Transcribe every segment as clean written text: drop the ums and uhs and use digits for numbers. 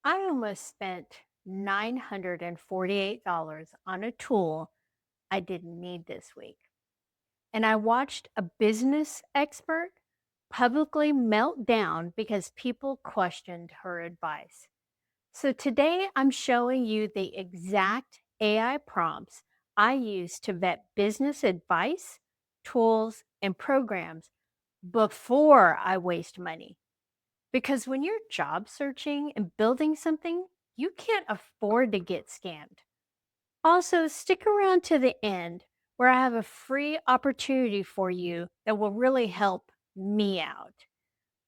I almost spent $948 on a tool I didn't need this week. And I watched a business expert publicly melt down because people questioned her advice. So today I'm showing you the exact AI prompts I use to vet business advice, tools, and programs before I waste money. Because when you're job searching and building something, you can't afford to get scammed. Also, stick around to the end where I have a free opportunity for you that will really help me out.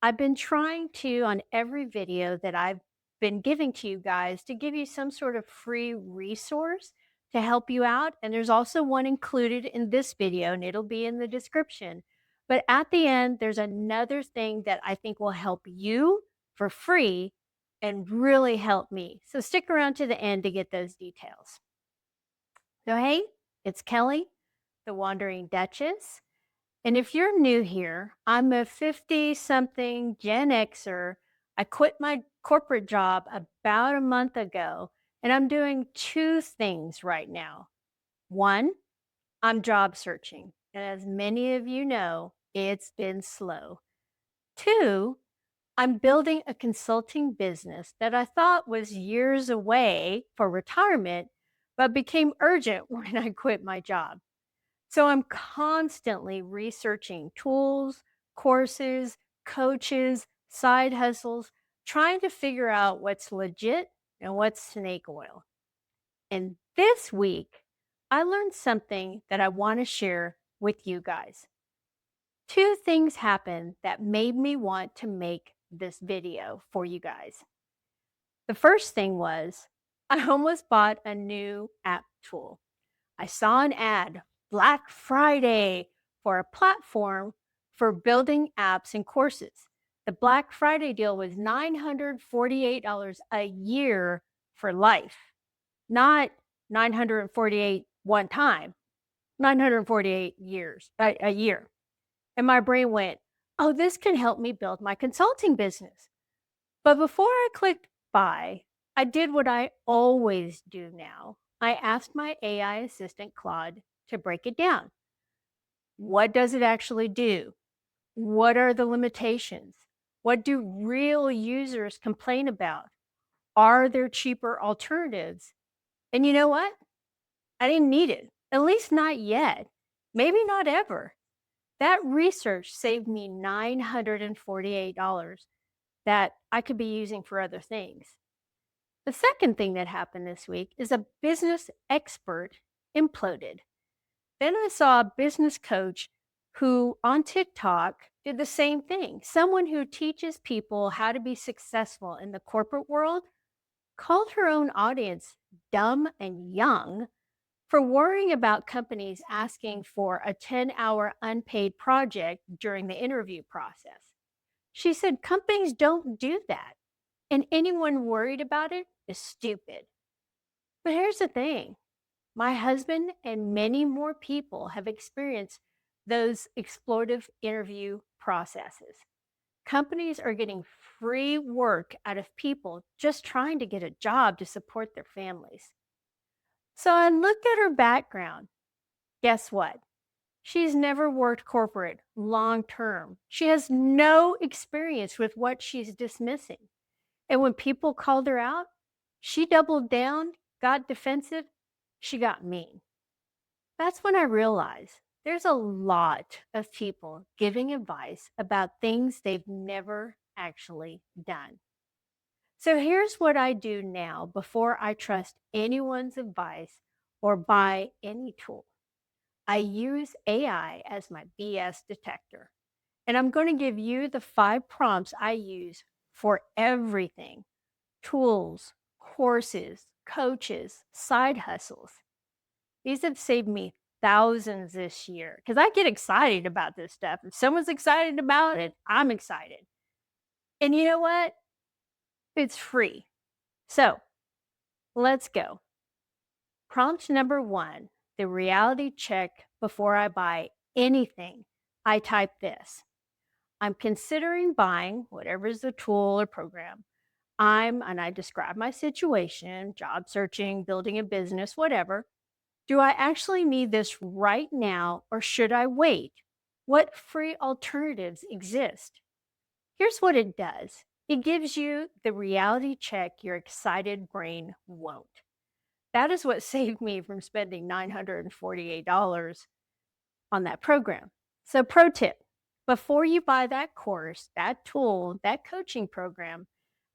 I've been trying to, on every video that I've been giving to you guys, to give you some sort of free resource to help you out. And there's also one included in this video, and it'll be in the description. But at the end, there's another thing that I think will help you for free and really help me. So stick around to the end to get those details. So, hey, it's Kelly, the Wandering Duchess. And if you're new here, I'm a 50 something Gen Xer. I quit my corporate job about a month ago, and I'm doing two things right now. One, I'm job searching. And as many of you know, it's been slow. Two, I'm building a consulting business that I thought was years away for retirement, but became urgent when I quit my job. So I'm constantly researching tools, courses, coaches, side hustles, trying to figure out what's legit and what's snake oil. And this week, I learned something that I want to share with you guys. Two things happened that made me want to make this video for you guys. The first thing was I almost bought a new app tool. I saw an ad, Black Friday, for a platform for building apps and courses. The Black Friday deal was $948 a year for life, not 948 one time, 948 years, a year. And my brain went, oh, this can help me build my consulting business. But before I clicked buy, I did what I always do now. I asked my AI assistant, Claude, to break it down. What does it actually do? What are the limitations? What do real users complain about? Are there cheaper alternatives? And you know what? I didn't need it, at least not yet. Maybe not ever. That research saved me $948 that I could be using for other things. The second thing that happened this week is a business expert imploded. Then I saw a business coach who on TikTok did the same thing. Someone who teaches people how to be successful in the corporate world called her own audience dumb and young for worrying about companies asking for a 10-hour unpaid project during the interview process. She said companies don't do that, and anyone worried about it is stupid. But here's the thing, my husband and many more people have experienced those exploitive interview processes. Companies are getting free work out of people just trying to get a job to support their families. So I looked at her background. Guess what? She's never worked corporate long term. She has no experience with what she's dismissing. And when people called her out, she doubled down, got defensive, she got mean. That's when I realized there's a lot of people giving advice about things they've never actually done. So here's what I do now before I trust anyone's advice or buy any tool. I use AI as my BS detector. And I'm going to give you the 5 prompts I use for everything: tools, courses, coaches, side hustles. These have saved me thousands this year because I get excited about this stuff. If someone's excited about it, I'm excited. And you know what? It's free. So let's go. Prompt number 1, the reality check before I buy anything. I type this: I'm considering buying whatever is the tool or program. And I describe my situation, job searching, building a business, whatever. Do I actually need this right now or should I wait? What free alternatives exist? Here's what it does it gives you the reality check your excited brain won't. That is what saved me from spending $948 on that program. So, pro tip before you buy that course, that tool, that coaching program,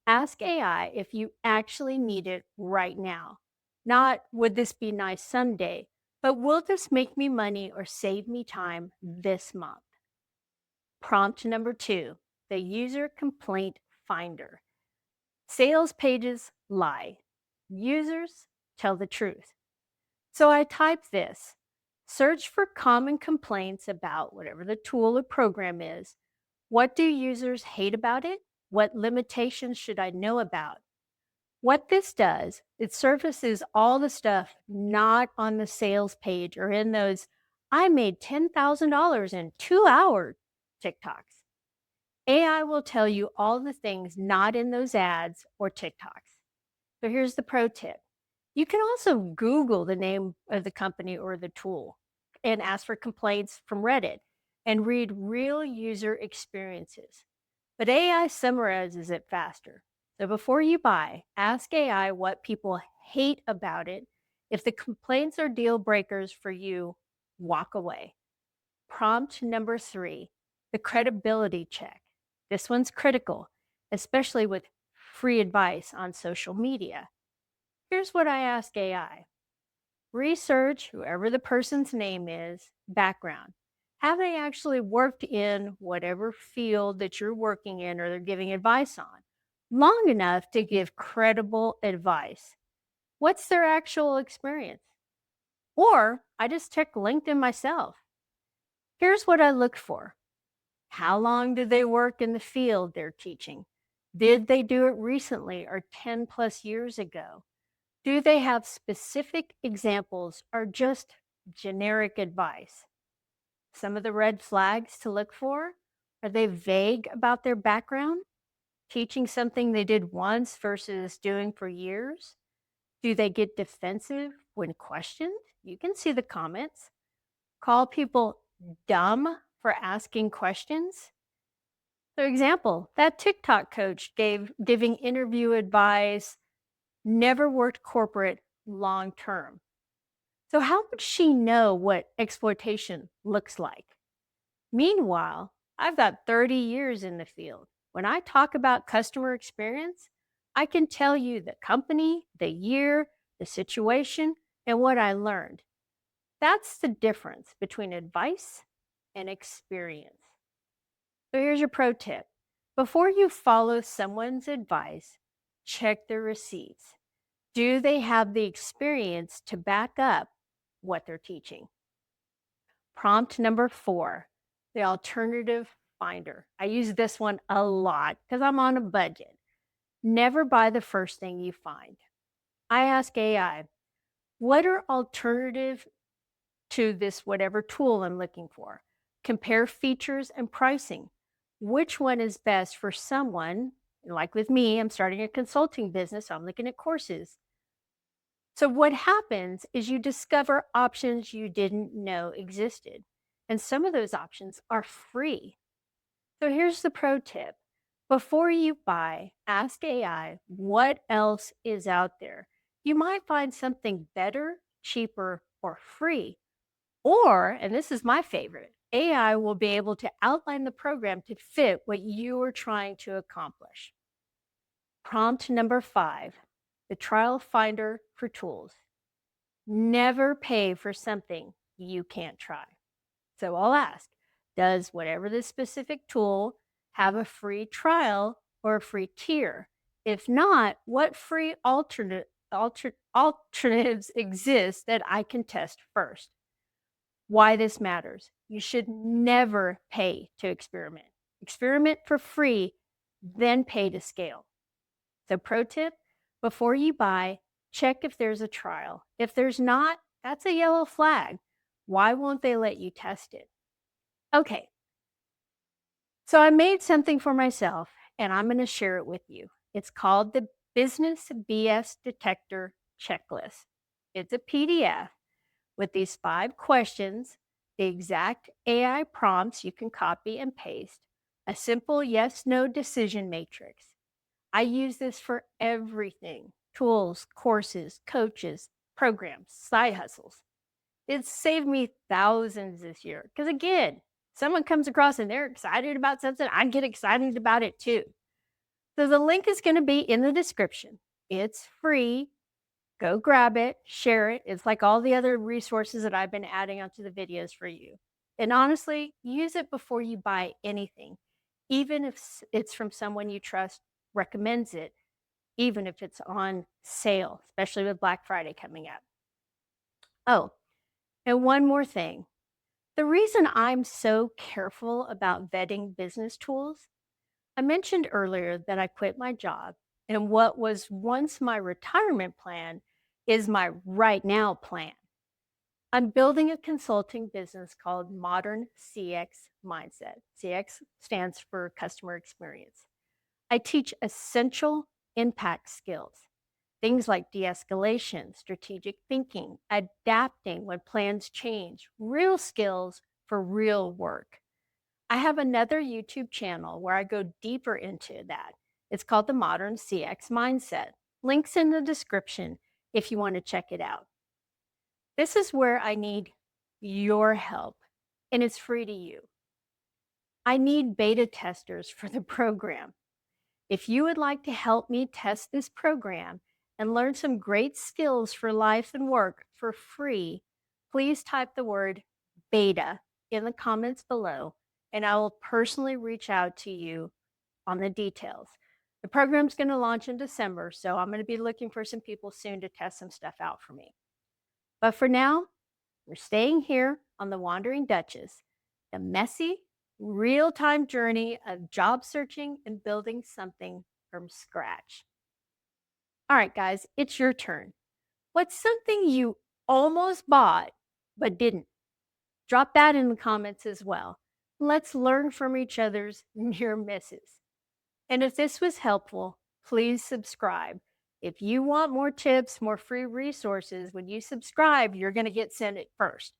ask AI if you actually need it right now. Not, would this be nice someday, but will this make me money or save me time this month? Prompt number two, the user complaint finder. Sales pages lie. Users tell the truth. So I type this search for common complaints about whatever the tool or program is. What do users hate about it? What limitations should I know about? What this does, it surfaces all the stuff not on the sales page or in those I made $10,000 in 2 hours TikToks. AI will tell you all the things not in those ads or TikToks. So here's the pro tip. You can also Google the name of the company or the tool and ask for complaints from Reddit and read real user experiences. But AI summarizes it faster. So before you buy, ask AI what people hate about it. If the complaints are deal breakers for you, walk away. Prompt number three, the credibility check. This one's critical, especially with free advice on social media. Here's what I ask AI. Research whoever the person's name is, background. Have they actually worked in whatever field that you're working in or they're giving advice on long enough to give credible advice? What's their actual experience? Or I just check LinkedIn myself. Here's what I look for. How long did they work in the field they're teaching? Did they do it recently or 10 plus years ago? Do they have specific examples or just generic advice? Some of the red flags to look for, are they vague about their background? Teaching something they did once versus doing for years? Do they get defensive when questioned? You can see the comments. Call people dumb for asking questions. For example, that TikTok coach giving interview advice, never worked corporate long term. So, how would she know what exploitation looks like? Meanwhile, I've got 30 years in the field. When I talk about customer experience, I can tell you the company, the year, the situation, and what I learned. That's the difference between advice and experience. So, here's your pro tip before you follow someone's advice, check their receipts. Do they have the experience to back up what they're teaching? Prompt number four, the alternative finder. I use this one a lot because I'm on a budget. Never buy the first thing you find. I ask AI, what are alternative to this whatever tool I'm looking for? Compare features and pricing. Which one is best for someone? Like with me, I'm starting a consulting business, so I'm looking at courses. So, what happens is you discover options you didn't know existed. And some of those options are free. So, here's the pro tip before you buy, ask AI what else is out there. You might find something better, cheaper, or free. Or, and this is my favorite, AI will be able to outline the program to fit what you are trying to accomplish. Prompt number five, the trial finder for tools. Never pay for something you can't try. So I'll ask, does whatever the specific tool have a free trial or a free tier? If not, what free alternatives exist that I can test first? Why this matters. You should never pay to experiment. Experiment for free, then pay to scale. So, pro tip before you buy, check if there's a trial. If there's not, that's a yellow flag. Why won't they let you test it? Okay, so I made something for myself and I'm going to share it with you. It's called the Business BS Detector Checklist. It's a PDF with these 5 questions, the exact AI prompts you can copy and paste, a simple yes no decision matrix. I use this for everything: tools, courses, coaches, programs, side hustles. It's saved me thousands this year. Because again, someone comes across and they're excited about something, I get excited about it too. So the link is going to be in the description. It's free. Go grab it, share it. It's like all the other resources that I've been adding onto the videos for you. And honestly, use it before you buy anything, even if it's from someone you trust recommends it, even if it's on sale, especially with Black Friday coming up. Oh, and one more thing. The reason I'm so careful about vetting business tools, I mentioned earlier that I quit my job, and what was once my retirement plan is my right now plan. I'm building a consulting business called Modern CX Mindset. CX stands for customer experience. I teach essential impact skills, things like de escalation, strategic thinking, adapting when plans change, real skills for real work. I have another YouTube channel where I go deeper into that. It's called the Modern CX Mindset. Links in the description if you want to check it out. This is where I need your help, and it's free to you. I need beta testers for the program. If you would like to help me test this program and learn some great skills for life and work for free, please type the word beta in the comments below, and I will personally reach out to you on the details. The program's going to launch in December, so I'm going to be looking for some people soon to test some stuff out for me. But for now, we're staying here on the Wandering Duchess, the messy, real time journey of job searching and building something from scratch. All right, guys, it's your turn. What's something you almost bought but didn't? Drop that in the comments as well. Let's learn from each other's near misses. And if this was helpful, please subscribe. If you want more tips, more free resources, when you subscribe, you're going to get sent it first.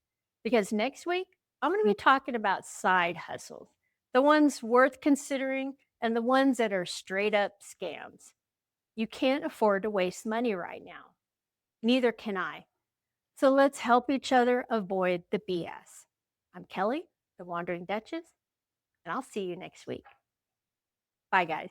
Because next week, I'm going to be talking about side hustles, the ones worth considering and the ones that are straight up scams. You can't afford to waste money right now. Neither can I. So let's help each other avoid the BS. I'm Kelli, the Wandering Duchess, and I'll see you next week. Bye, guys.